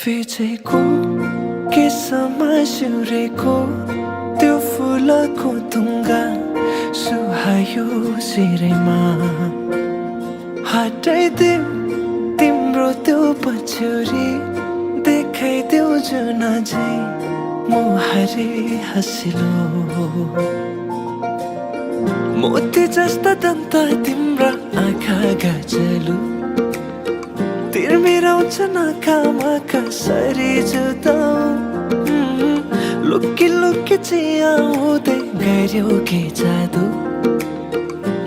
फिचेको केसमा सिउरेको त्यो फुलको तुङ्गा सुहायो शिरमा हटाइदेऊ तिम्रो त्यो पछ्यौरी देखाइदेऊ जुन झै मुहारी हँसिलो मोती जस्ता दन्त तिम्रा आँखा गजलु तिर्मिराउँछ नाकामा कसरी जुदाऊ लुकी लुकी चियाउँदै गर्यो के जादु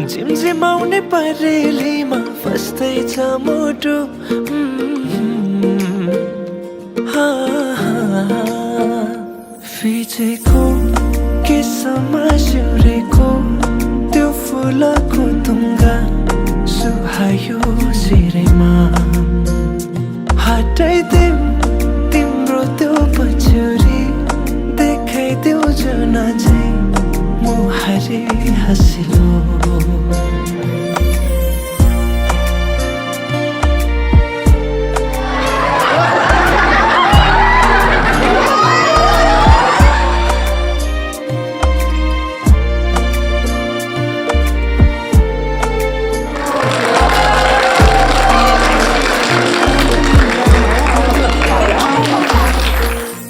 झिमझिमाउने परेलीमा फस्दैछ मुटु फिचेको केसमा सिउरेको त्यो फुलको तुङ्गा सुहायो शिरमा हटाइदेऊ तिम्रो त्यो पछ्यौरी देखाइदेऊ जुन झै मुहारी हँसिलो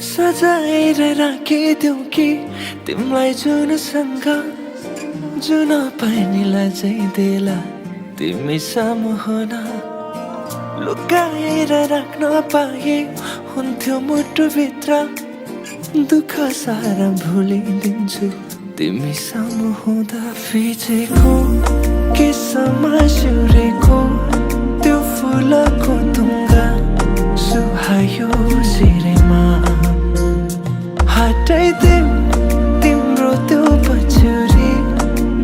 सजाएर राखिदेऊ कि तिमीलाई जुनसँग जुन पानीलाई चाहिँ देला तिमी सामु हुन लुकाएर राख्न पाए हुन्थ्यो मुटुभित्र दुःख सारा भुलिदिन्छु तिमी सामु हुँदा फिचेको केसमा सिउरेको त्यो फुलको तुङ्गा सुहायो शिरमा हटाइदेऊ तिम्रो त्यो पछ्यौरी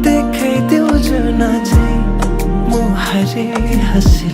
देखाइदेऊ जुन झै मुहारी हँसी